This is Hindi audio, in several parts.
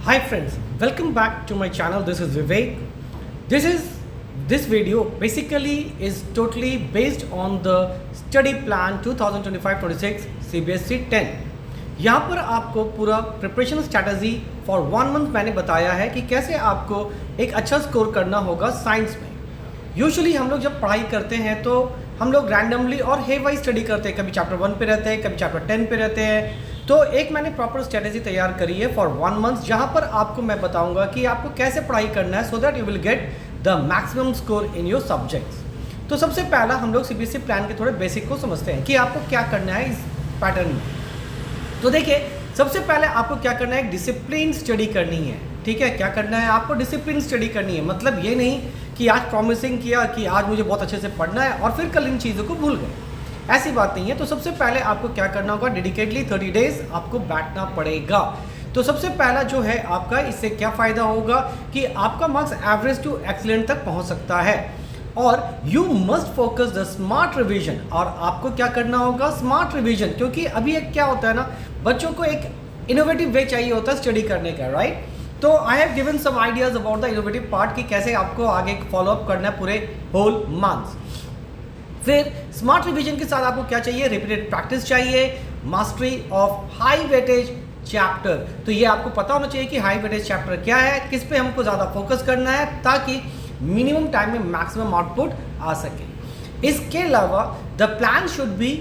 Hi friends, welcome back to my channel. This is Vivek. This video basically is totally based on the study plan 2025-26 CBSE 10. यहाँ पर आपको पूरा प्रिपरेशन स्ट्रैटेजी फॉर 1 मंथ मैंने बताया है कि कैसे आपको एक अच्छा स्कोर करना होगा साइंस में। यूजुअली हम लोग जब पढ़ाई करते हैं तो हम लोग रैंडमली और हे वाइज स्टडी करते हैं, कभी चैप्टर 1 पे रहते हैं, कभी चैप्टर 10 पे रहते हैं। तो एक मैंने प्रॉपर स्ट्रेटेजी तैयार करी है फॉर 1 मंथ, जहाँ पर आपको मैं बताऊंगा कि आपको कैसे पढ़ाई करना है so that you will get the maximum score in your subjects. तो सबसे पहला हम लोग सीबीएसई प्लान के थोड़े बेसिक को समझते हैं कि आपको क्या करना है इस पैटर्न में। तो देखिए, सबसे पहले आपको क्या करना है, डिसिप्लिन स्टडी करनी है। ठीक है, क्या करना है आपको, डिसिप्लिन स्टडी करनी है। मतलब ये नहीं कि आज प्रॉमिसिंग किया कि आज मुझे बहुत अच्छे से पढ़ना है और फिर कल इन चीज़ों को भूल गए, ऐसी बात नहीं है। तो सबसे पहले आपको क्या करना होगा, डेडिकेटली 30 डेज आपको बैठना पड़ेगा। तो सबसे पहला जो है आपका, इससे क्या फ़ायदा होगा कि आपका मार्क्स एवरेज टू एक्सीलेंट तक पहुंच सकता है। और you must focus the smart revision, और आपको क्या करना होगा, स्मार्ट रिवीजन। क्योंकि अभी एक क्या होता है ना, बच्चों को एक इनोवेटिव वे चाहिए होता है स्टडी करने का, राइट। तो I have given some ideas about the innovative part कि कैसे आपको आगे फॉलोअप करना है पूरे होल मंथ्स। फिर स्मार्ट रिवीजन के साथ आपको क्या चाहिए, रिपीटेड प्रैक्टिस चाहिए, mastery of high weightage chapter. तो ये आपको पता होना चाहिए कि हाई वेटेज चैप्टर क्या है, किस पे हमको ज़्यादा फोकस करना है ताकि मिनिमम टाइम में मैक्सिमम आउटपुट आ सके। इसके अलावा the plan should be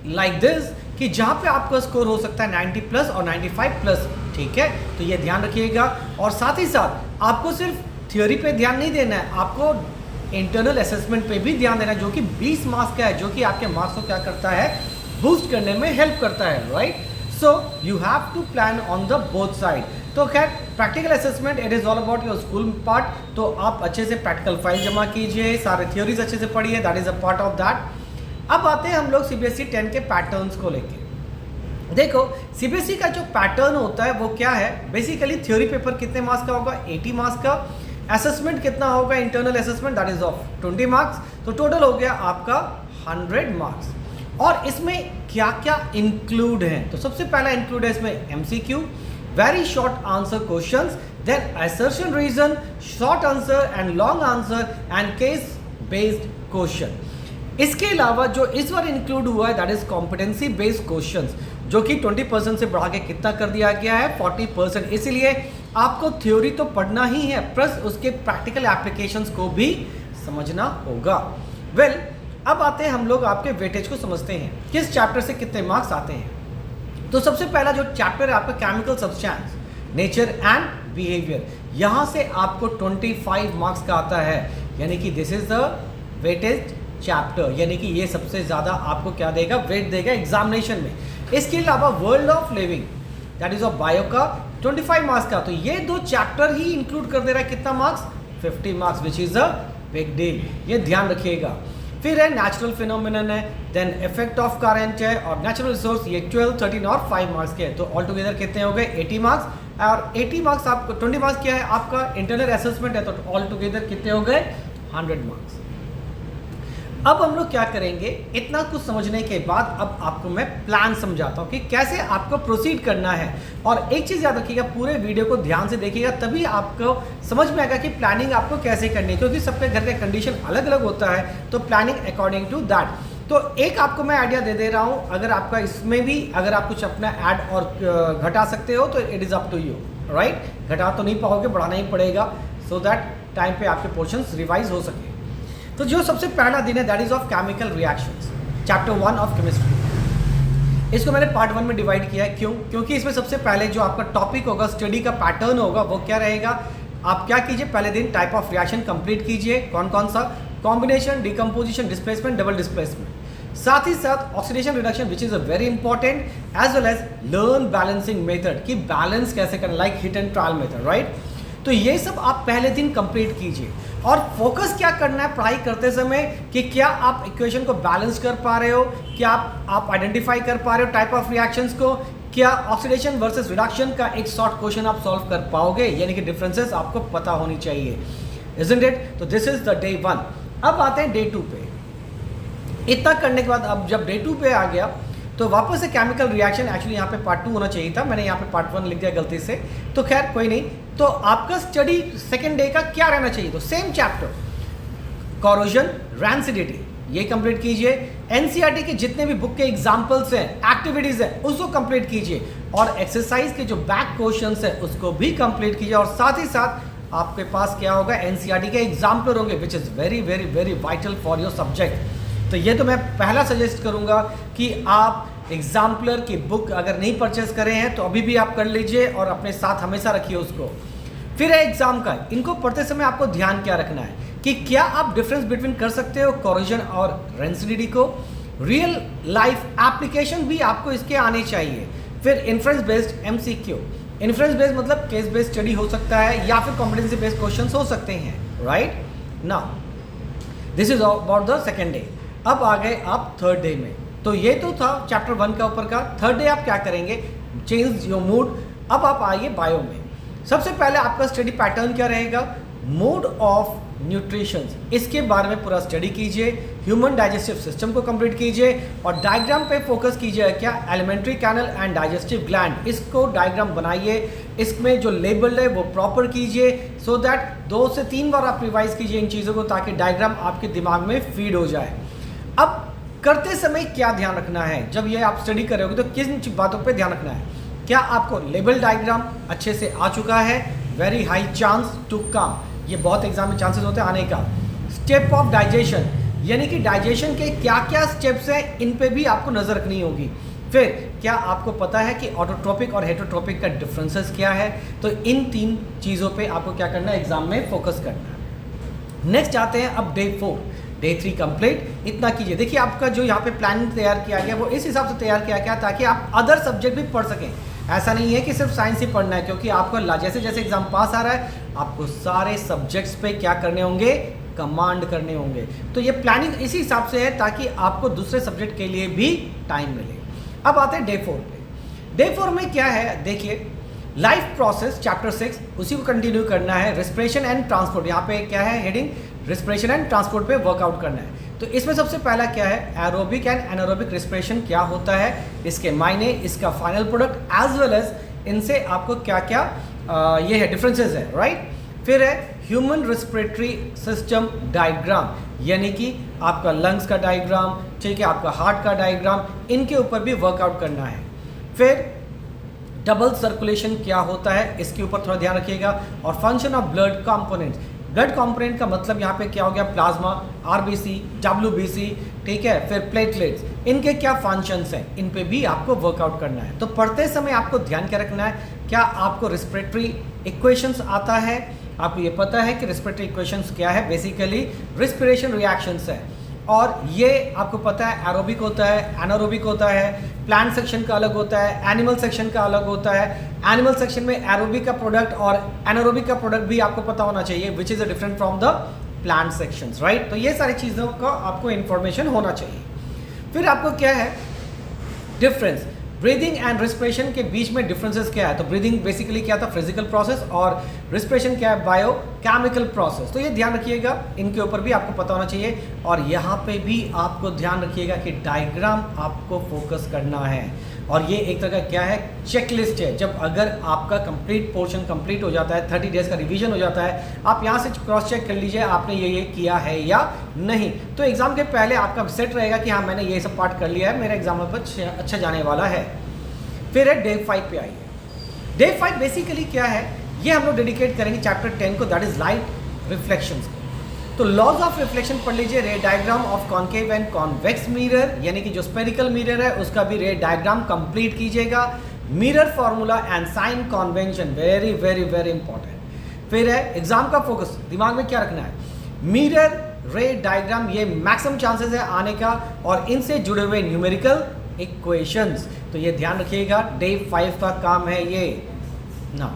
like this कि जहाँ पे आपका स्कोर हो सकता है 90 प्लस और 95 प्लस। ठीक है, तो ये ध्यान रखिएगा। और साथ ही साथ आपको सिर्फ थ्योरी पे ध्यान नहीं देना है, आपको इंटरनल असेसमेंट पे भी ध्यान देना है, जो कि 20 मार्क्स का है, जो कि आपके मार्क्स को क्या करता है, बूस्ट करने में हेल्प करता है, right. So you have to plan on the both side. तो खैर, practical assessment it is all about your school part. तो आप अच्छे से प्रैक्टिकल फाइल जमा कीजिए, सारे थ्योरीज अच्छे से पढ़िए, that is a part of that. अब आते हैं हम लोग सीबीएसई 10 के पैटर्न्स को लेके। देखो, सीबीएसई का जो पैटर्न होता है वो क्या है, बेसिकली थ्योरी पेपर कितने मार्क्स का होगा, 80 मार्क्स का। असेसमेंट कितना होगा, internal assessment that is of 20 marks. तो टोटल हो गया आपका 100 मार्क्स। और इसमें क्या क्या इंक्लूड है, तो सबसे पहला इंक्लूड है इसमें MCQ, very short answer questions, then assertion reason, short answer and long answer and case based question. इसके अलावा जो इस बार इंक्लूड हुआ है that is competency based questions, जो कि 20% से बढ़ा के कितना कर दिया गया है, 40%। इसलिए आपको थ्योरी तो पढ़ना ही है, प्लस उसके प्रैक्टिकल एप्लीकेशंस को भी समझना होगा। वेल, अब आते हैं हम लोग आपके वेटेज को समझते हैं, किस चैप्टर से कितने मार्क्स आते हैं। तो सबसे पहला जो चैप्टर है आपका chemical substance, nature and behaviour, यहाँ से आपको 25 मार्क्स का आता है, यानी कि this is the weightage chapter, यानी कि ये सबसे ज़्यादा आपको क्या देगा, वेट देगा एग्जामिनेशन में। इसके अलावा world of living that is of bio का 25 मार्क्स का। तो ये दो चैप्टर ही इंक्लूड कर दे रहा है कितना marks, 50 marks, which is a big deal, ये ध्यान रखिएगा। फिर है नेचुरल फिनोमिनन है, देन इफेक्ट ऑफ करंट है, और नेचुरल रिसोर्स, ये 12, 13 और 5 मार्क्स के हैं। तो ऑल टुगेदर कितने हो गए, 80 मार्क्स। और 80 मार्क्स आपको 20 मार्क्स क्या है आपका इंटरनल असेसमेंट है, तो ऑल टुगेदर कितने हो गए, 100 मार्क्स। अब हम लोग क्या करेंगे, इतना कुछ समझने के बाद अब आपको मैं प्लान समझाता हूँ कि कैसे आपको प्रोसीड करना है। और एक चीज़ याद रखिएगा, पूरे वीडियो को ध्यान से देखिएगा, तभी आपको समझ में आएगा कि प्लानिंग आपको कैसे करनी है, क्योंकि सबके घर का कंडीशन अलग अलग होता है। तो प्लानिंग अकॉर्डिंग टू दैट। तो एक आपको मैं आइडिया दे दे रहा हूँ, अगर आपका इसमें भी अगर आप कुछ अपना ऐड और घटा सकते हो तो it is up to you, right. घटा तो नहीं पाओगे, बढ़ाना ही पड़ेगा, सो दैट टाइम पे आपके पोर्शंस रिवाइज हो सके। तो जो सबसे पहला दिन है that is of chemical reactions, chapter 1 of chemistry. इसको मैंने पार्ट 1 में डिवाइड किया है, क्यों, क्योंकि इसमें सबसे पहले जो आपका टॉपिक होगा, स्टडी का पैटर्न होगा, वो क्या रहेगा, आप क्या कीजिए, पहले दिन टाइप ऑफ रिएक्शन कंप्लीट कीजिए। कौन कौन सा, combination, decomposition, displacement, double displacement. साथ ही साथ oxidation reduction which is a very important, as well as learn balancing method, कि बैलेंस कैसे करना, like hit and trial method, right. तो ये सब आप पहले दिन कंप्लीट कीजिए। और फोकस क्या करना है पढ़ाई करते समय, कि क्या आप इक्वेशन को बैलेंस कर पा रहे हो, क्या आप आइडेंटिफाई कर पा रहे हो टाइप ऑफ रिएक्शंस को, क्या ऑक्सीडेशन वर्सेस रिडक्शन का एक शॉर्ट क्वेश्चन आप सॉल्व कर पाओगे, यानी कि डिफरेंसेस आपको पता होनी चाहिए, इजंट इट। तो दिस इज द डे 1। अब आते हैं डे 2 पे। इतना करने के बाद अब जब डे 2 पे आ गया तो वापस से केमिकल रिएक्शन, एक्चुअली यहाँ पे पार्ट 2 होना चाहिए था, मैंने यहाँ पे पार्ट 1 लिख दिया गलती से, तो खैर कोई नहीं। तो आपका स्टडी सेकेंड डे का क्या रहना चाहिए, तो सेम चैप्टर कॉरोजन रैंसिडिटी ये कंप्लीट कीजिए। एनसीईआरटी के जितने भी बुक के एग्जाम्पल्स हैं, एक्टिविटीज हैं, उसको कंप्लीट कीजिए और एक्सरसाइज के जो बैक क्वेश्चंस है उसको भी कंप्लीट कीजिए। और साथ ही साथ आपके पास क्या होगा, एनसीईआरटी के एग्जाम्पलर होंगे, which is very very very vital for your subject. तो ये तो मैं पहला सजेस्ट करूंगा कि आप एग्जाम्पलर की बुक अगर नहीं परचेस करें हैं तो अभी भी आप कर लीजिए और अपने साथ हमेशा रखिए उसको। फिर है एग्जाम का, इनको पढ़ते समय आपको ध्यान क्या रखना है कि क्या आप डिफरेंस बिटवीन कर सकते हो कॉरोजन और रेंसिडिटी को। रियल लाइफ एप्लीकेशन भी आपको इसके आने चाहिए। फिर inference based MCQ, inference based मतलब केस बेस्ड स्टडी हो सकता है या फिर कॉम्पिटेंसी बेस्ड क्वेश्चंस हो सकते हैं, right. Now this is about the second day. अब आ गए आप थर्ड डे में, तो ये तो था चैप्टर 1 का ऊपर का। थर्ड डे आप क्या करेंगे, चेंज योर मूड। अब आप आइए बायो में। सबसे पहले आपका स्टडी पैटर्न क्या रहेगा, मोड ऑफ न्यूट्रिशन, इसके बारे में पूरा स्टडी कीजिए। ह्यूमन डाइजेस्टिव सिस्टम को कंप्लीट कीजिए और डायग्राम पे फोकस कीजिए, क्या alimentary canal and digestive gland, इसको डायग्राम बनाइए। इसमें जो लेबल्ड है वो प्रॉपर कीजिए, सो दैट 2 से 3 बार आप रिवाइज कीजिए इन चीज़ों को, ताकि डायग्राम आपके दिमाग में फीड हो जाए। अब करते समय क्या ध्यान रखना है, जब ये आप स्टडी कर रहे होगे तो किन बातों पर ध्यान रखना है। क्या आपको लेबल डायग्राम अच्छे से आ चुका है, very high chance to come, ये बहुत एग्जाम में चांसेस होते हैं आने का। स्टेप ऑफ डाइजेशन, यानी कि डाइजेशन के क्या क्या स्टेप्स हैं, इन पे भी आपको नज़र रखनी होगी। फिर क्या आपको पता है कि ऑटोट्रोपिक और हेटरोट्रोपिक का डिफरेंसेस क्या है, तो इन 3 चीज़ों पे आपको क्या करना है, एग्जाम में फोकस करना है। नेक्स्ट आते हैं अब डे 4, डे 3 कंप्लीट, इतना कीजिए। देखिए आपका जो यहाँ पे प्लानिंग तैयार किया गया वो इस हिसाब से तैयार किया गया ताकि आप अदर सब्जेक्ट भी पढ़ सकें। ऐसा नहीं है कि सिर्फ साइंस ही पढ़ना है, क्योंकि आपको जैसे जैसे एग्जाम पास आ रहा है आपको सारे सब्जेक्ट्स पे क्या करने होंगे, कमांड करने होंगे। तो ये प्लानिंग इसी हिसाब से है ताकि आपको दूसरे सब्जेक्ट के लिए भी टाइम मिले। अब आते हैं डे 4 पे। डे 4 में क्या है, देखिए लाइफ प्रोसेस चैप्टर 6 उसी को कंटिन्यू करना है। रेस्पिरेशन एंड ट्रांसपोर्ट, यहाँ पे क्या है हेडिंग, रेस्पिरेशन एंड ट्रांसपोर्ट पे वर्कआउट करना है। तो इसमें सबसे पहला क्या है, एरोबिक एंड एनारोबिक रेस्पिरेशन क्या होता है, इसके मायने, इसका final product as well as इनसे आपको क्या क्या ये है डिफरेंसेस है, राइट। फिर है ह्यूमन रेस्पिरेटरी सिस्टम डायग्राम, यानी कि आपका लंग्स का डायग्राम, ठीक है, आपका हार्ट का डायग्राम, इनके ऊपर भी वर्कआउट करना है। फिर डबल सर्कुलेशन क्या होता है, इसके ऊपर थोड़ा ध्यान रखिएगा। और function of blood components, blood component का मतलब यहाँ पे क्या हो गया, प्लाज्मा, आरबीसी, डब्ल्यूबीसी, ठीक है, फिर प्लेटलेट्स, इनके क्या फंक्शंस हैं, इन पे भी आपको वर्कआउट करना है। तो पढ़ते समय आपको ध्यान क्या रखना है, क्या आपको रेस्पिरेटरी इक्वेशंस आता है, आपको ये पता है कि रेस्पिरेटरी इक्वेशंस क्या है, बेसिकली रेस्पिरेशन रिएक्शंस है। और ये आपको पता है एरोबिक होता है, एनारोबिक होता है, प्लांट सेक्शन का अलग होता है, एनिमल सेक्शन का अलग होता है। एनिमल सेक्शन में एरोबिक का प्रोडक्ट और एनारोबिक का प्रोडक्ट भी आपको पता होना चाहिए, which is a different from the plant sections, right. तो ये सारी चीज़ों का आपको इन्फॉर्मेशन होना चाहिए। फिर आपको क्या है डिफरेंस, ब्रीदिंग एंड रेस्पिरेशन के बीच में डिफरेंसेस क्या है। तो ब्रीदिंग बेसिकली क्या था, फिजिकल प्रोसेस, और रेस्पिरेशन क्या है, बायो केमिकल प्रोसेस। तो ये ध्यान रखिएगा, इनके ऊपर भी आपको पता होना चाहिए। और यहाँ पे भी आपको ध्यान रखिएगा कि डायग्राम आपको फोकस करना है। और ये एक तरह का क्या है, चेकलिस्ट है। जब अगर आपका कंप्लीट पोर्शन कंप्लीट हो जाता है, 30 डेज का रिवीजन हो जाता है, आप यहाँ से क्रॉस चेक कर लीजिए आपने ये किया है या नहीं। तो एग्जाम के पहले आपका सेट रहेगा कि हाँ मैंने ये सब पार्ट कर लिया है, मेरा एग्जाम पर अच्छा जाने वाला है। फिर है डे 5 पे आइए। डे 5 बेसिकली क्या है, ये हम लोग डेडिकेट करेंगे चैप्टर 10 को, दैट इज लाइट रिफ्लेक्शंस। तो लॉज ऑफ रिफ्लेक्शन पढ़ लीजिए, ray diagram of concave and convex mirror, यानी कि जो स्पेरिकल मिरर है उसका भी रे डायग्राम कंप्लीट कीजिएगा। Mirror formula and sign convention, very very very important. फिर है एग्जाम का फोकस, दिमाग में क्या रखना है, मिरर, रे डायग्राम, ये मैक्सिमम चांसेस है आने का, और इनसे जुड़े हुए न्यूमेरिकल इक्वेशंस। तो ये ध्यान रखिएगा, डे 5 का काम है ये ना।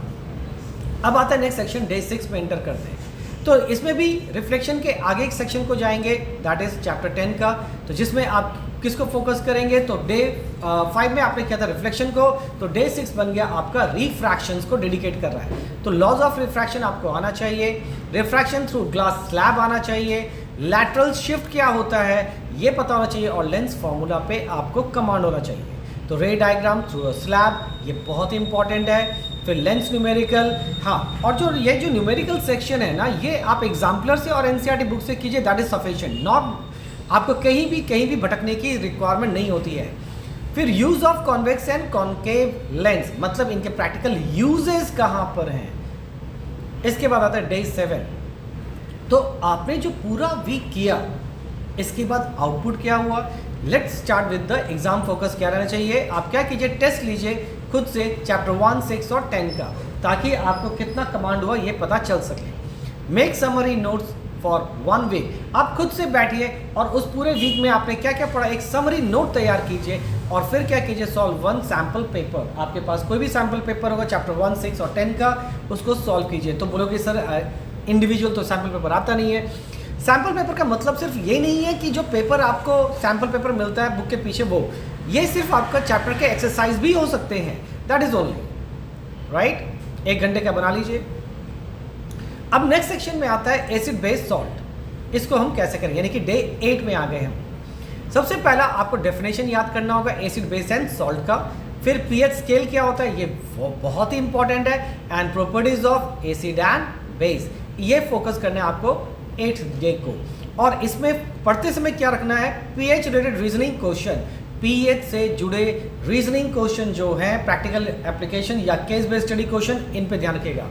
अब आता है नेक्स्ट सेक्शन, डे 6 में एंटर करते हैं। तो इसमें भी रिफ्लेक्शन के आगे एक सेक्शन को जाएंगे, दैट इज चैप्टर 10 का, तो जिसमें आप किसको फोकस करेंगे। तो डे 5 में आपने किया था रिफ्लेक्शन को, तो डे 6 बन गया आपका रिफ्रैक्शंस को डेडिकेट कर रहा है। तो लॉज ऑफ रिफ्रैक्शन आपको आना चाहिए, रिफ्रैक्शन थ्रू ग्लास स्लैब आना चाहिए, लैटरल शिफ्ट क्या होता है ये पता होना चाहिए, और लेंस फॉर्मूला पे आपको कमांड होना चाहिए। तो रे डायग्राम थ्रू अ स्लैब, ये बहुत इंपॉर्टेंट है। फिर लेंस न्यूमेरिकल, हाँ, और जो ये जो न्यूमेरिकल सेक्शन है ना, ये आप एग्जाम्पलर से और एनसीईआरटी बुक से कीजिए, दैट इज सफिशिएंट, नॉट आपको कहीं भी भटकने की रिक्वायरमेंट नहीं होती है। फिर use of convex and concave lens, मतलब इनके प्रैक्टिकल यूजेस कहाँ पर हैं। इसके बाद आता है डे 7। तो आपने जो पूरा वीक किया, इसके बाद आउटपुट क्या हुआ। Let's start with the exam focus. क्या रहना चाहिए, आप क्या कीजिए, टेस्ट लीजिए खुद से चैप्टर 1, 6 और 10 का, ताकि आपको कितना कमांड हुआ ये पता चल सके। Make summary notes for 1 week, आप खुद से बैठिए और उस पूरे वीक में आपने क्या क्या पढ़ा एक समरी नोट तैयार कीजिए, और फिर क्या कीजिए, सॉल्व 1 सैम्पल पेपर। आपके पास कोई भी सैम्पल पेपर होगा चैप्टर 1, 6 और 10 का, उसको सॉल्व कीजिए। तो बोलोगे सर इंडिविजुअल तो सैम्पल पेपर आता नहीं है। सैम्पल पेपर का मतलब सिर्फ ये नहीं है कि जो पेपर आपको सैम्पल पेपर मिलता है बुक के पीछे, वो ये सिर्फ आपका चैप्टर के एक्सरसाइज भी हो सकते हैं, दैट इज ओनली राइट। 1 घंटे का बना लीजिए। अब नेक्स्ट सेक्शन में आता है एसिड बेस सॉल्ट। इसको हम कैसे करें, यानी कि डे 8 में आ गए हम। सबसे पहला आपको डेफिनेशन याद करना होगा एसिड बेस एंड सॉल्ट का। फिर पीएच स्केल क्या होता है, ये बहुत ही इंपॉर्टेंट है। And properties of acid and base, ये फोकस करना है आपको 8th डे को। और इसमें पढ़ते समय क्या रखना है, pH related reasoning question, pH से जुड़े रीजनिंग क्वेश्चन जो हैं, प्रैक्टिकल एप्लीकेशन या केस बेस्ड स्टडी क्वेश्चन, इन पे ध्यान रखिएगा।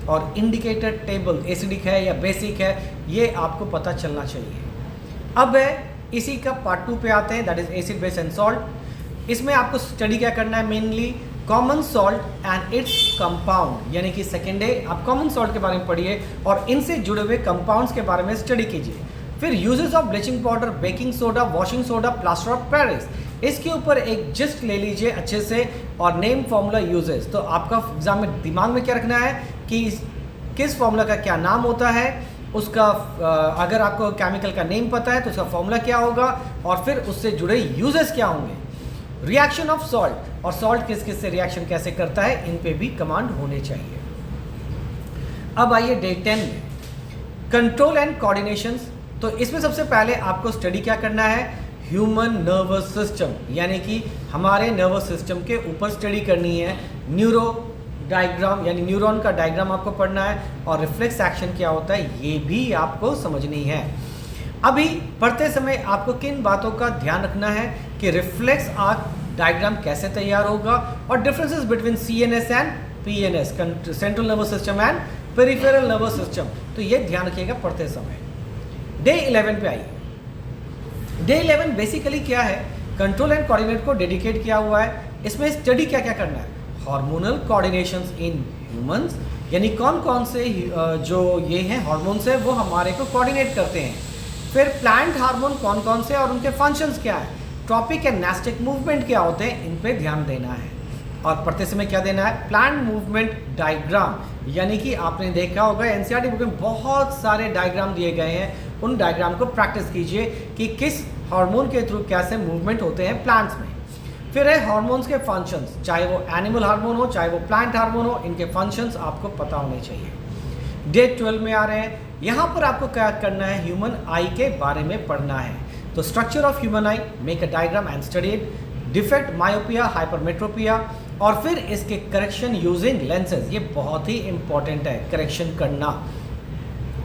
और इंडिकेटर टेबल एसिडिक है या बेसिक है, ये आपको पता चलना चाहिए। अब है इसी का पार्ट 2 पे आते हैं, that is acid base and salt. इसमें आपको स्टडी क्या करना है, mainly common salt and its compound, यानी कि सेकेंड डे आप कॉमन सॉल्ट के बारे में पढ़िए और इनसे जुड़े हुए कंपाउंड्स के बारे में स्टडी कीजिए। फिर uses of bleaching powder, baking soda, washing soda, plaster of Paris, इसके ऊपर एक जिस्ट ले लीजिए अच्छे से, और नेम फॉर्मूला यूजेस। तो आपका एग्जाम में दिमाग में क्या रखना है कि किस फॉर्मूला का क्या नाम होता है, उसका अगर आपको केमिकल का नेम पता है तो उसका फॉर्मूला क्या होगा, और फिर उससे जुड़े यूजेस क्या होंगे। रिएक्शन ऑफ सॉल्ट, और सॉल्ट किस किस से रिएक्शन कैसे करता है, इन पे भी कमांड होने चाहिए। अब आइए डे 10 में कंट्रोल एंड कोऑर्डिनेशंस। तो इसमें सबसे पहले आपको स्टडी क्या करना है, ह्यूमन नर्वस सिस्टम, यानी कि हमारे नर्वस सिस्टम के ऊपर स्टडी करनी है। न्यूरो डायग्राम, यानी न्यूरॉन का डायग्राम आपको पढ़ना है, और रिफ्लेक्स एक्शन क्या होता है ये भी आपको समझनी है। अभी पढ़ते समय आपको किन बातों का ध्यान रखना है कि रिफ्लेक्स आर्क डायग्राम कैसे तैयार होगा, और differences between CNS and PNS, central nervous system and peripheral nervous system, तो ये ध्यान रखिएगा पढ़ते समय। डे 11 पे आइए। डे 11 बेसिकली क्या है, कंट्रोल एंड कोऑर्डिनेट को डेडिकेट किया हुआ है। इसमें स्टडी क्या क्या करना है, हार्मोनल कोऑर्डिनेशंस इन ह्यूमंस, यानी कौन कौन से जो ये हैं हार्मोन्स है वो हमारे को कोऑर्डिनेट करते हैं। फिर प्लांट हार्मोन कौन कौन से और उनके फंक्शंस क्या है, ट्रॉपिक एंड नेस्टिक मूवमेंट क्या होते हैं, इन पे ध्यान देना है। और पढ़ते समय क्या देना है, प्लांट मूवमेंट डायग्राम, यानी कि आपने देखा होगा एनसीईआरटी बुक में बहुत सारे डायग्राम दिए गए हैं, उन डायग्राम को प्रैक्टिस कीजिए कि किस हार्मोन के थ्रू कैसे मूवमेंट होते हैं प्लांट्स में। फिर है हार्मोन्स के फंक्शंस, चाहे वो एनिमल हार्मोन हो चाहे वो प्लांट हार्मोन हो, इनके फंक्शंस आपको पता होने चाहिए। डे 12 में आ रहे हैं, यहाँ पर आपको क्या करना है, ह्यूमन आई के बारे में पढ़ना है। तो structure of human I, make a diagram and study it, defect, myopia, hypermetropia, और फिर इसके करेक्शन यूजिंग लेंसेज, ये बहुत ही इंपॉर्टेंट है करेक्शन करना।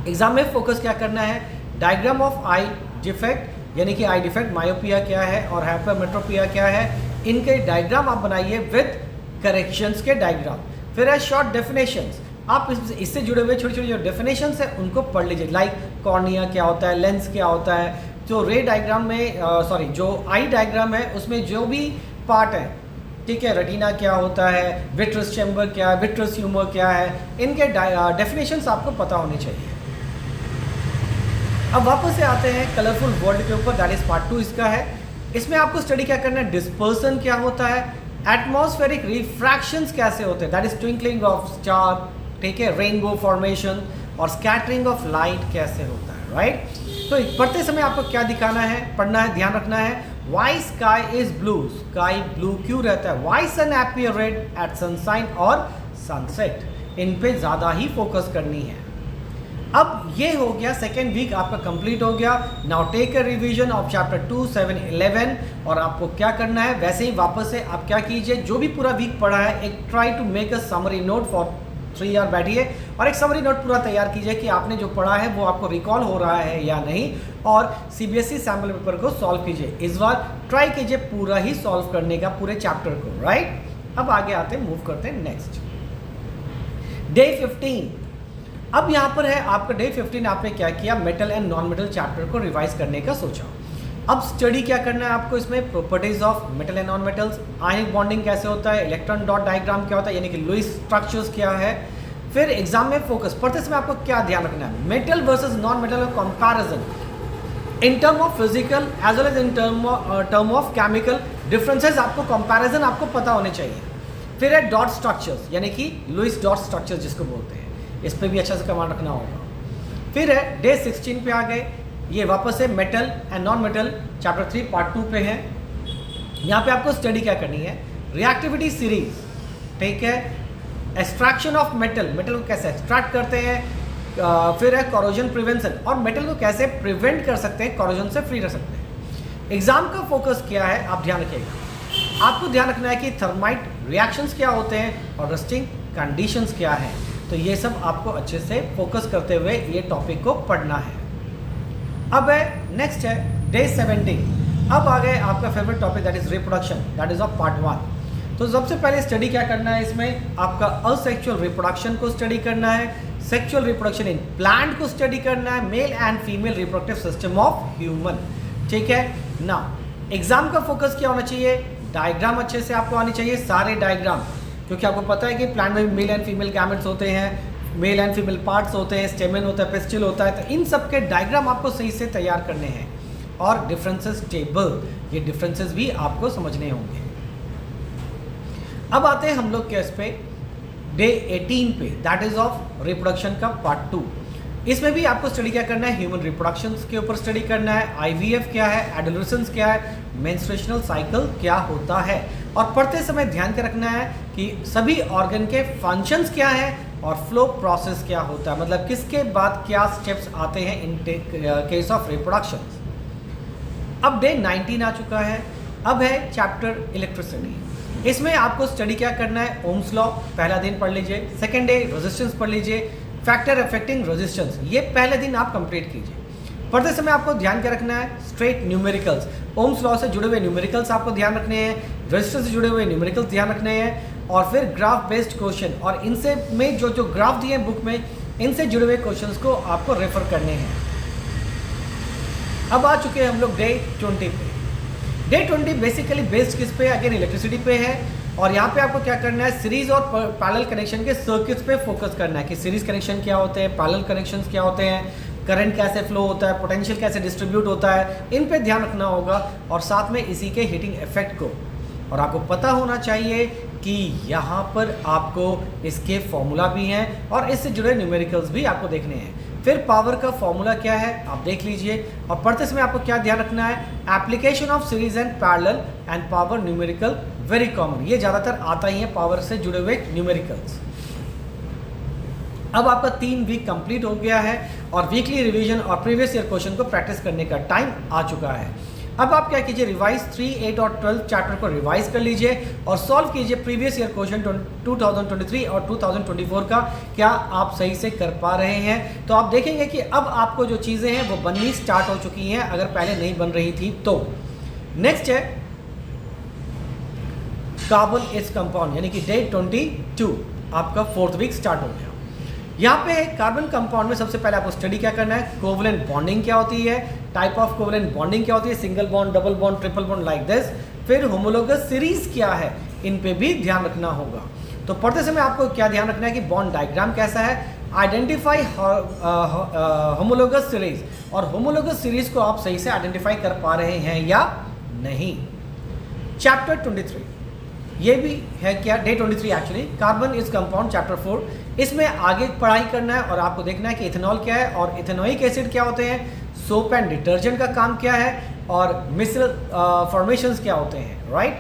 एग्जाम में फोकस क्या करना है, डायग्राम ऑफ आई डिफेक्ट, यानी कि आई डिफेक्ट, मायोपिया क्या है और हाइपरमेट्रोपिया क्या है, इनके डायग्राम आप बनाइए विद करेक्शंस के डायग्राम। फिर है शॉर्ट डेफिनेशंस, आप इससे जुड़े हुए छोटे छोटे जो डेफिनेशंस है उनको पढ़ लीजिए, लाइक कॉर्निया क्या होता है, लेंस क्या होता है, जो रे डायग्राम में जो आई डायग्राम है उसमें जो भी पार्ट है, ठीक है, रेटिना क्या होता है, विट्रस चैम्बर क्या है, विट्रस ह्यूमर क्या है, इनके डेफिनेशंस आपको पता होने चाहिए। अब वापस से आते हैं कलरफुल वर्ल्ड के ऊपर, दैट इज पार्ट 2 इसका है। इसमें आपको स्टडी क्या करना है, डिस्पर्सन क्या होता है, एटमॉस्फेरिक रिफ्रैक्शंस कैसे होते हैं, that is twinkling of star, ठीक है, रेनबो फॉर्मेशन, और स्कैटरिंग ऑफ लाइट कैसे होता है, राइट। तो पढ़ते समय आपको क्या दिखाना है, पढ़ना है, ध्यान रखना है, why sky is blue, sky blue क्यों रहता है, why sun appear red at sunshine और सनसेट, इन पे ज़्यादा ही फोकस करनी है। अब ये हो गया, सेकेंड वीक आपका कंप्लीट हो गया। Now take a revision of chapter 2, 7, 11 और आपको क्या करना है, वैसे ही वापस से आप क्या कीजिए, जो भी पूरा वीक पढ़ा है एक try to make a summary note for 3 hour बैठिए और एक समरी नोट पूरा तैयार कीजिए कि आपने जो पढ़ा है वो आपको रिकॉल हो रहा है या नहीं, और सीबीएसई सैम्पल पेपर को सॉल्व कीजिए। इस बार ट्राई कीजिए पूरा ही सॉल्व करने का पूरे चैप्टर को, राइट। अब आगे आते हैं, मूव करते हैं नेक्स्ट डे 15। अब यहाँ पर है आपका डे 15, आपने क्या किया, metal and non metal chapter को रिवाइज करने का सोचा। अब स्टडी क्या करना है आपको इसमें, properties of metal and non metals, ionic bonding कैसे होता है, इलेक्ट्रॉन डॉट डायग्राम क्या होता है, यानी कि लुईस स्ट्रक्चर्स क्या है। फिर एग्जाम में फोकस पढ़ते समय आपको क्या ध्यान रखना है, metal versus non metal comparison in term of physical as well as in term of chemical differences, आपको कंपैरिजन आपको पता होने चाहिए। फिर है डॉट स्ट्रक्चर्स, यानी कि लुईस डॉट स्ट्रक्चर्स जिसको बोलते हैं, इस पर भी अच्छा से कमांड रखना होगा। फिर है डे 16 पे आ गए, ये वापस से metal and non metal chapter 3 part 2 पे है। यहाँ पे आपको स्टडी क्या करनी है, रिएक्टिविटी सीरीज, ठीक है, एक्सट्रैक्शन ऑफ मेटल, मेटल को कैसे एक्सट्रैक्ट करते हैं, फिर है कोरोजन प्रिवेंशन, और मेटल को कैसे प्रिवेंट कर सकते हैं, कोरोजन से फ्री रह सकते हैं। एग्जाम का फोकस क्या है आप ध्यान रखिएगा, आपको ध्यान रखना है कि थर्माइट रिएक्शंस क्या होते हैं और रस्टिंग कंडीशंस क्या है, तो ये सब आपको अच्छे से फोकस करते हुए ये टॉपिक को पढ़ना है। अब है नेक्स्ट है डे 17। अब आ गए आपका favourite topic that is reproduction, that is of part 1। तो सबसे पहले स्टडी क्या करना है इसमें, आपका असेक्सुअल रिप्रोडक्शन को स्टडी करना है, सेक्सुअल रिप्रोडक्शन इन प्लांट को स्टडी करना है, male and female reproductive system of human, ठीक है ना। एग्जाम का फोकस क्या होना चाहिए, डायग्राम अच्छे से आपको आनी चाहिए, सारे डायग्राम, क्योंकि आपको पता है कि प्लांट में मेल एंड फीमेल गैमेट्स होते हैं, मेल एंड फीमेल पार्ट्स होते हैं, स्टेमन होता है, पिस्टिल होता है, तो इन सब के डायग्राम आपको सही से तैयार करने हैं, और डिफरेंसेस टेबल, ये डिफरेंसेस भी आपको समझने होंगे। अब आते हैं हम लोग केस पे डे 18 पे, दैट इज ऑफ रिप्रोडक्शन का पार्ट 2। इसमें भी आपको स्टडी क्या करना है, ह्यूमन रिप्रोडक्शन के ऊपर स्टडी करना है, आईवीएफ क्या है, एडोलेसेंस क्या है, मेंस्ट्रुएशनल साइकिल क्या होता है, और पढ़ते समय ध्यान के रखना है कि सभी ऑर्गन के फंक्शंस क्या है और फ्लो प्रोसेस क्या होता है, मतलब किसके बाद क्या स्टेप्स आते हैं इन केस ऑफ रिप्रोडक्शन। अब डे 19 आ चुका है, अब है चैप्टर इलेक्ट्रिसिटी। इसमें आपको स्टडी क्या करना है, ओम्स लॉ पहला दिन पढ़ लीजिए, सेकेंड डे रेजिस्टेंस पढ़ लीजिए, फैक्टर अफेक्टिंग रेजिस्टेंस ये पहले दिन आप कंप्लीट कीजिए। पढ़ते समय आपको ध्यान क्या रखना है, स्ट्रेट न्यूमेरिकल्स, ओम्स लॉ से जुड़े हुए न्यूमेरिकल्स आपको ध्यान रखने हैं, रेजिस्टेंस से जुड़े हुए न्यूमेरिकल्स ध्यान रखने हैं, और फिर ग्राफ बेस्ड क्वेश्चन, और इनसे में जो जो ग्राफ दिए हैं बुक में, इनसे जुड़े हुए क्वेश्चंस को आपको रेफर करने हैं। अब आ चुके हैं हम लोग डे 20 पे। डे 20 बेसिकली बेस्ड किस पे, अगेन इलेक्ट्रिसिटी पे है, और यहाँ पे आपको क्या करना है, सीरीज और पैरेलल कनेक्शन के सर्किट्स पे फोकस करना है कि सीरीज कनेक्शन क्या होते हैं, पैरेलल कनेक्शंस क्या होते हैं, करंट कैसे फ्लो होता है, पोटेंशियल कैसे डिस्ट्रीब्यूट होता है, इन पे ध्यान रखना होगा, और साथ में इसी के हीटिंग इफेक्ट को, और आपको पता होना चाहिए कि यहाँ पर आपको इसके फॉर्मूला भी हैं और इससे जुड़े न्यूमेरिकल्स भी आपको देखने हैं। फिर पावर का फॉर्मूला क्या है आप देख लीजिए, और पढ़ते समय आपको क्या ध्यान रखना है, application of series and parallel and power numerical very common, ये ज़्यादातर आता ही है पावर से जुड़े हुए न्यूमेरिकल्स। अब आपका 3 वीक कंप्लीट हो गया है और वीकली रिवीजन और प्रीवियस ईयर क्वेश्चन को प्रैक्टिस करने का टाइम आ चुका है। अब आप क्या कीजिए, रिवाइज 3, 8 और 12 चैप्टर को रिवाइज कर लीजिए और सॉल्व कीजिए प्रीवियस ईयर क्वेश्चन 2023 और 2024 का, क्या आप सही से कर पा रहे हैं। तो आप देखेंगे कि अब आपको जो चीज़ें हैं वो बननी स्टार्ट हो चुकी हैं, अगर पहले नहीं बन रही थी तो। नेक्स्ट है कार्बन इज कंपाउंड, यानी कि डे 22 आपका 4th वीक स्टार्ट हो गया। यहाँ पे कार्बन कंपाउंड में सबसे पहले आपको स्टडी क्या करना है, कोवलेंट बॉन्डिंग क्या होती है, टाइप ऑफ कोवलेंट बॉन्डिंग क्या होती है, single bond, double bond, triple bond, like this. फिर होमोलोगस सीरीज क्या है, इन पे भी ध्यान रखना होगा। तो पढ़ते समय आपको क्या ध्यान रखना है कि बॉन्ड डायग्राम कैसा है, आइडेंटिफाई होमोलोगस सीरीज, और होमोलोगस सीरीज को आप सही से आइडेंटिफाई कर पा रहे हैं या नहीं। चैप्टर 23 ये भी है क्या, day 23 actually, carbon is compound chapter 4। इसमें आगे पढ़ाई करना है और आपको देखना है कि इथेनॉल क्या है और इथेनोइक एसिड क्या होते हैं, सोप एंड डिटर्जेंट का काम क्या है, और मिश्र फॉर्मेशंस क्या होते हैं, राइट।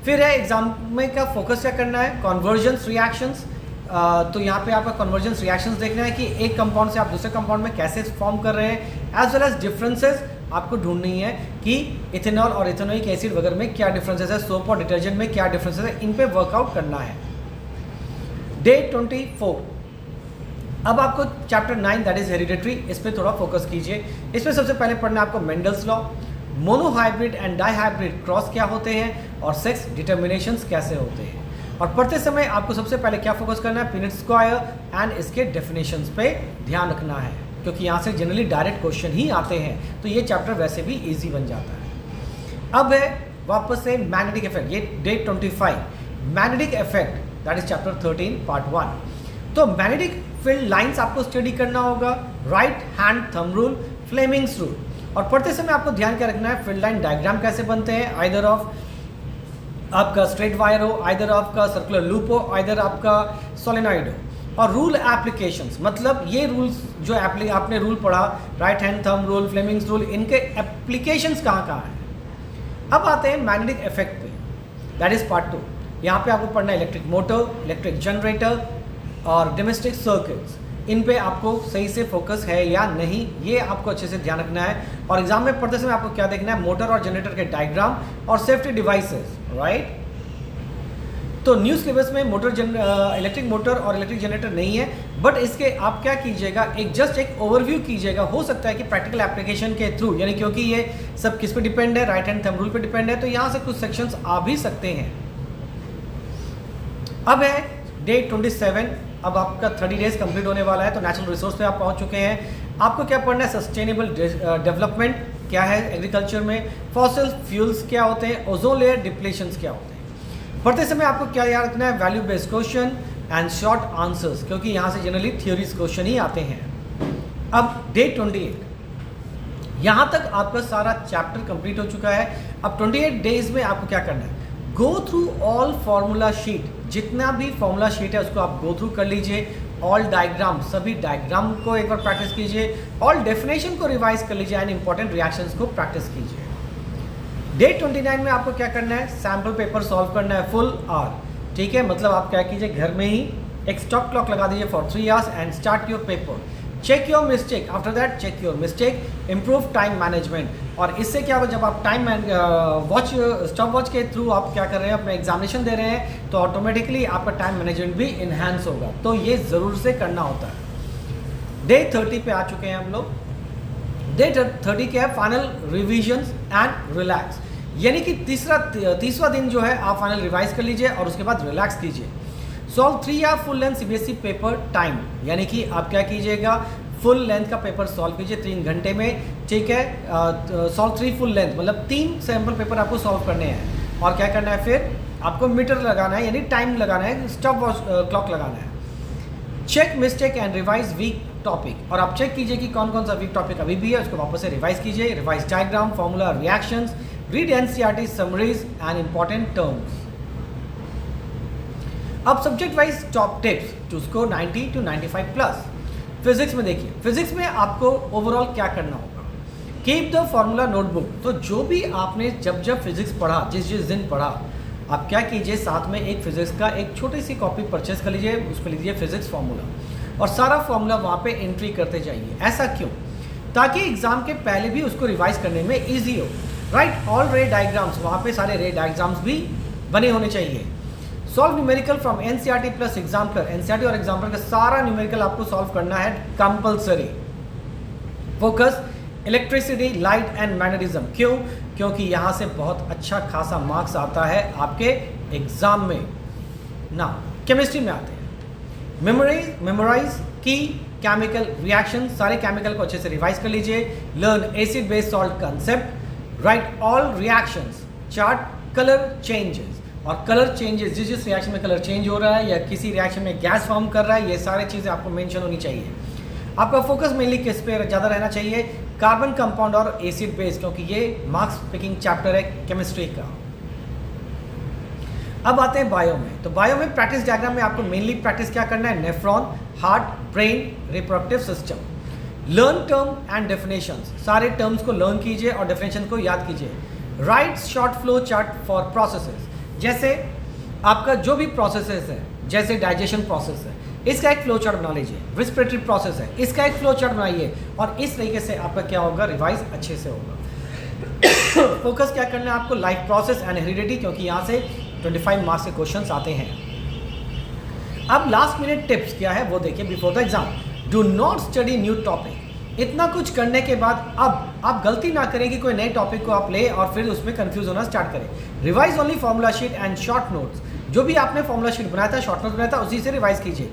फिर है एग्जाम में का फोकस क्या करना है, कॉन्वर्जेंस रिएक्शंस, तो यहाँ पे आपका कन्वर्जेंस रिएक्शंस देखना है कि एक कंपाउंड से आप दूसरे कंपाउंड में कैसे फॉर्म कर रहे हैं, एज वेल एज डिफरेंसेस आपको ढूंढनी है कि इथेनॉल और इथेनोइक एसिड वगैरह में क्या डिफरेंसेस है, सोप और डिटर्जेंट में क्या डिफरेंसेस है, इन पे वर्कआउट करना है। डे 24, अब आपको चैप्टर 9 दैट इज हेरिडिटरी, इस पर थोड़ा फोकस कीजिए। इसमें सबसे पहले पढ़ना है आपको Mendel's law, monohybrid and dihybrid cross क्या होते हैं और सेक्स डिटर्मिनेशंस कैसे होते हैं। और पढ़ते समय आपको सबसे पहले क्या फोकस करना है, पीनेट स्क्वायर एंड इसके डेफिनेशंस पे ध्यान रखना है, क्योंकि यहाँ से जनरली डायरेक्ट क्वेश्चन ही आते हैं, तो ये चैप्टर वैसे भी इजी बन जाता है। अब है वापस से मैग्नेटिक इफेक्ट, ये day 25 magnetic effect that is chapter 13 part 1। तो मैग्नेटिक फील्ड लाइंस आपको स्टडी करना होगा, right hand thumb rule, Fleming's rule. और पढ़ते समय आपको ध्यान क्या रखना है, फील्ड लाइन डायग्राम कैसे बनते हैं, आइदर ऑफ आपका स्ट्रेट वायर हो, आइदर आपका सर्कुलर लूप हो, आइदर आपका सोलेनॉइड हो। और रूल एप्लीकेशंस, मतलब ये रूल्स जो आपने रूल पढ़ा, right hand thumb rule, Fleming's rule, इनके एप्लीकेशंस कहाँ कहाँ हैं। अब आते हैं मैग्नेटिक इफेक्ट पे, दैट इज पार्ट 2। यहाँ पे आपको पढ़ना है इलेक्ट्रिक मोटर, इलेक्ट्रिक जनरेटर और डोमेस्टिक सर्किट्स। इन पे आपको सही से फोकस है या नहीं, ये आपको अच्छे से ध्यान रखना है। और एग्जाम में पढ़ते समय आपको क्या देखना है, मोटर और जनरेटर के डायग्राम और सेफ्टी डिवाइसेस, राइट। तो न्यू सिलेबस में इलेक्ट्रिक मोटर और इलेक्ट्रिक जनरेटर नहीं है, बट इसके आप क्या कीजिएगा, जस्ट एक ओवरव्यू कीजिएगा। हो सकता है कि प्रैक्टिकल एप्लीकेशन के थ्रू, यानी क्योंकि ये सब किस पे डिपेंड है, राइट हैंड थंब रूल पे डिपेंड है, तो यहाँ से कुछ सेक्शंस आ भी सकते हैं। अब है डे 27, अब आपका 30 डेज कंप्लीट होने वाला है, तो नेचुरल रिसोर्स पे आप पहुंच चुके हैं। आपको क्या पढ़ना है, सस्टेनेबल डेवलपमेंट क्या है एग्रीकल्चर में, फॉसिल फ्यूल्स क्या होते हैं, ओजोन लेयर डिप्लेशंस क्या होते हैं। पढ़ते समय आपको क्या याद रखना है, value based question and short answers, क्योंकि यहाँ से जनरली थ्योरीज क्वेश्चन ही आते हैं। अब डे 28, यहाँ तक आपका सारा चैप्टर कंप्लीट हो चुका है। अब 28 डेज में आपको क्या करना है, go through all formula sheet, जितना भी फॉर्मूला शीट है उसको आप गो थ्रू कर लीजिए। ऑल डायग्राम, सभी डायग्राम को एक बार प्रैक्टिस कीजिए। ऑल डेफिनेशन को रिवाइज कर लीजिए एंड इंपॉर्टेंट रिएक्शंस को प्रैक्टिस कीजिए। डे 29 में आपको क्या करना है, सैम्पल पेपर सॉल्व करना है फुल आवर, ठीक है। मतलब आप क्या कीजिए, घर में ही एक स्टॉप क्लॉक लगा दीजिए for 3 hours and start your paper. Check your mistake, after that check your mistake, improve time management. और इससे क्या होगा, जब आप टाइम स्टॉप वॉच के थ्रू आप क्या कर रहे हैं, अपना एग्जामिनेशन दे रहे हैं, तो ऑटोमेटिकली आपका टाइम मैनेजमेंट भी इन्हांस होगा, तो ये ज़रूर से करना होता है। डे 30 पे आ चुके हैं हम लोग। डे 30 क्या है, फाइनल रिविजन्स एंड रिलैक्स, यानी कि तीसरा दिन जो है आप फाइनल रिवाइज कर लीजिए और उसके बाद रिलैक्स कीजिए। सॉल्व 3 या full length CBSE paper time, यानी कि आप क्या कीजिएगा, फुल लेंथ का पेपर सॉल्व कीजिए 3 घंटे में, ठीक है। सॉल्व 3 फुल लेंथ, मतलब 3 सैम्पल पेपर आपको सॉल्व करने हैं। और क्या करना है, फिर आपको मीटर लगाना है, यानी टाइम लगाना है, स्टॉप वॉच क्लॉक लगाना है। Check mistake and revise week topic, और आप चेक कीजिए कि कौन कौन सा वीक टॉपिक अभी भी है, उसको वापस से रिवाइज कीजिए। Revise diagram, formula, reactions, read NCERT summaries and important terms. अब subject wise top tips, to score 90 to 95 plus. Physics में देखिए, फिजिक्स में आपको ओवरऑल क्या करना होगा, कीप द फॉर्मूला नोटबुक। तो जो भी आपने जब फिजिक्स पढ़ा, जिस दिन पढ़ा, आप क्या कीजिए, साथ में एक फिजिक्स का एक छोटी सी कॉपी परचेस कर लीजिए, उस पर लिखिए फिजिक्स फॉर्मूला, और सारा फॉर्मूला वहाँ पे एंट्री करते जाइए। ऐसा क्यों, ताकि एग्जाम के पहले भी उसको रिवाइज करने में ईजी हो, राइट। ऑल रे डायग्राम्स, वहाँ पे सारे रे डायग्राम्स भी बने होने चाहिए। Solve numerical from NCERT plus exemplar, NCERT और एग्जाम्पलर का सारा न्यूमेरिकल आपको सॉल्व करना है compulsory. Focus electricity, light and magnetism, क्यों, क्योंकि यहाँ से बहुत अच्छा खासा मार्क्स आता है आपके एग्जाम में। ना केमिस्ट्री में आते हैं, मेमोराइज की केमिकल रिएक्शन, सारे केमिकल को अच्छे से रिवाइज कर लीजिए। Learn acid based salt concept, right all reactions, chart colour changes, और कलर चेंजेस, जिस रिएक्शन में कलर चेंज हो रहा है या किसी रिएक्शन में गैस फॉर्म कर रहा है, ये सारी चीज़ें आपको मेंशन होनी चाहिए। आपका फोकस मेनली किस पे ज़्यादा रहना चाहिए, कार्बन कंपाउंड और एसिड बेस, क्योंकि ये मार्क्स पिकिंग चैप्टर है केमिस्ट्री का। अब आते हैं बायो में। तो बायो में प्रैक्टिस डायग्राम में आपको मेनली प्रैक्टिस क्या करना है, nephron, heart, brain, reproductive system. Learn term and definitions, सारे टर्म्स को लर्न कीजिए और डेफिनेशन को याद कीजिए। Right short flow chart for processes, जैसे आपका जो भी प्रोसेसेस है जैसे डाइजेशन प्रोसेस है, इसका एक फ्लो चार्ट बना लीजिए। रेस्पिरेटरी प्रोसेस है, इसका एक फ्लो चार्ट बनाइए, और इस तरीके से आपका क्या होगा, रिवाइज अच्छे से होगा। फोकस क्या करना है आपको, लाइफ प्रोसेस एंड हेरिडिटी, क्योंकि यहाँ से 25 मार्क्स के क्वेश्चंस आते हैं। अब लास्ट मिनट टिप्स क्या है वो देखिए before the exam. Do not study new topic. इतना कुछ करने के बाद अब आप गलती ना करें कि कोई नए टॉपिक को आप ले और फिर उसमें कंफ्यूज होना स्टार्ट करें। Revise only formula sheet and short notes. जो भी आपने फॉर्मूला शीट बनाया था, शॉर्ट नोट्स बनाया था, उसी से रिवाइज कीजिए।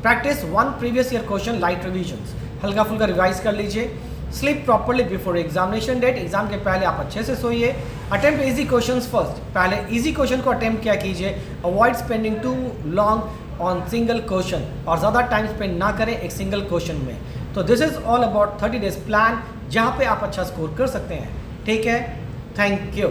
Practice 1 previous year question, light revisions, हल्का फुल्का रिवाइज कर लीजिए। Sleep properly before examination date. Exam के पहले आप अच्छे से सोइए। Attempt easy questions first. पहले इजी क्वेश्चन को अटेम्प्ट क्या कीजिए। Avoid spending too long on single question, और ज़्यादा टाइम स्पेंड ना करें एक सिंगल क्वेश्चन में। तो this is all about 30 days plan, जहाँ पे आप अच्छा स्कोर कर सकते हैं। ठीक है, थैंक यू।